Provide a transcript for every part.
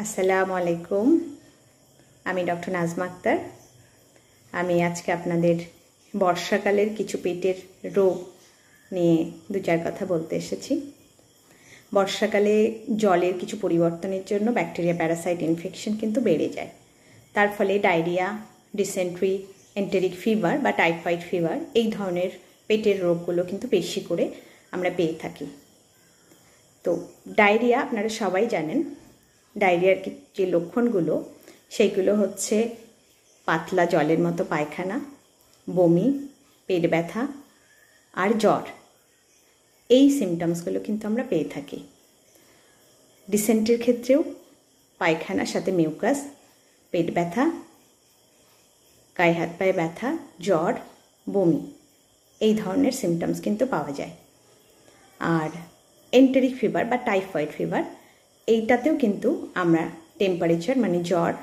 আসসালামু আলাইকুম। আমি ডক্টর নাজমা আক্তার। আমি আজকে আপনাদের বর্ষাকালের কিছু পেটের রোগ নিয়ে দু চার কথা বলতে এসেছি। বর্ষাকালে জলের কিছু পরিবর্তনের জন্য ব্যাকটেরিয়া প্যারাসাইট ইনফেকশন কিন্তু বেড়ে যায়। তার ফলে ডায়রিয়া, ডিসেন্ট্রি, এন্টেরিক ফিভার বা টাইফয়েড ফিভার এই ধরনের পেটের রোগগুলো কিন্তু বেশি করে আমরা পেয়ে থাকি। তো ডায়রিয়া আপনারা সবাই জানেন। ডায়রিয়ার যে লক্ষণগুলো সেইগুলো হচ্ছে পাতলা জলের মতো পায়খানা, বমি, পেট ব্যথা আর জ্বর। এই সিমটমসগুলো কিন্তু আমরা পেয়ে থাকি। ডিসেন্ট্রির ক্ষেত্রেও পায়খানার সাথে মিউকাস, পেট ব্যথা, গায়ে হাত পায়ে ব্যথা, জ্বর, বমি এই ধরনের সিমটমস কিন্তু পাওয়া যায়। আর এন্টেরিক ফিভার বা টাইফয়েড ফিভার এইটাতেও কিন্তু আমরা টেম্পারেচার মানে জ্বর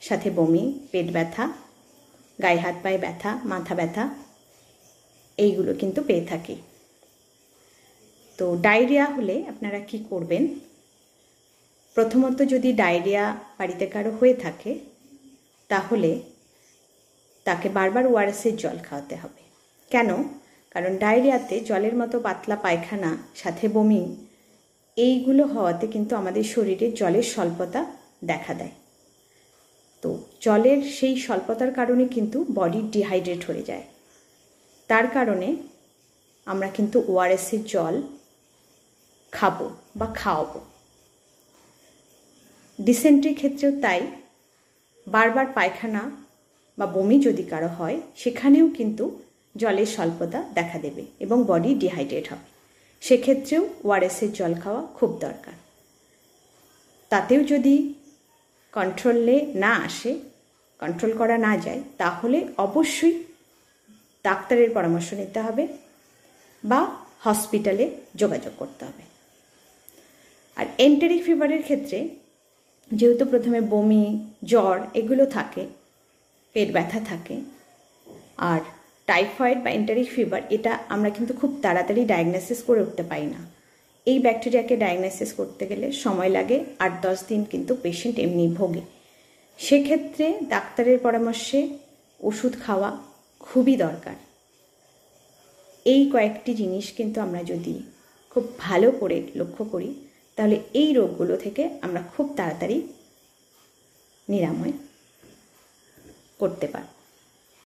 সাথে বমি, পেট ব্যথা, গায়ে হাত পায়ে ব্যথা, মাথা ব্যথা এইগুলো কিন্তু পেয়ে থাকি। তো ডায়রিয়া হলে আপনারা কি করবেন? প্রথমত যদি ডায়রিয়া বাড়িতে কারো হয়ে থাকে তাহলে তাকে বারবার ওআরএসের জল খাওয়াতে হবে। কেন? কারণ ডায়রিয়াতে জলের মতো পাতলা পায়খানা সাথে বমি এইগুলো হওয়াতে কিন্তু আমাদের শরীরে জলের স্বল্পতা দেখা দেয়। তো জলের সেই স্বল্পতার কারণে কিন্তু বডি ডিহাইড্রেট হয়ে যায়। তার কারণে আমরা কিন্তু ওআরএসের জল খাবো বা খাওয়াবো। ডিসেন্ট্রির ক্ষেত্রেও তাই, বারবার পায়খানা বা বমি যদি কারো হয় সেখানেও কিন্তু জলের স্বল্পতা দেখা দেবে এবং বডি ডিহাইড্রেট হবে। সেক্ষেত্রেও ওআরএসের জল খাওয়া খুব দরকার। তাতেও যদি কন্ট্রোলে না আসে, কন্ট্রোল করা না যায়, তাহলে অবশ্যই ডাক্তারের পরামর্শ নিতে হবে বা হসপিটালে যোগাযোগ করতে হবে। আর এন্টেরিক ফিভারের ক্ষেত্রে যেহেতু প্রথমে বমি, জ্বর এগুলো থাকে, পেট ব্যথা থাকে, আর টাইফয়েড বা এন্টেরিক ফিভার এটা আমরা কিন্তু খুব তাড়াতাড়ি ডায়াগনোসিস করে উঠতে পারি না। এই ব্যাকটেরিয়াকে ডায়াগনোসিস করতে গেলে সময় লাগে, 8-10 দিন কিন্তু পেশেন্ট এমনি ভোগে। সেক্ষেত্রে ডাক্তারের পরামর্শে ওষুধ খাওয়া খুবই দরকার। এই কয়েকটি জিনিস কিন্তু আমরা যদি খুব ভালো করে লক্ষ্য করি তাহলে এই রোগগুলো থেকে আমরা খুব তাড়াতাড়ি নিরাময় করতে পারব।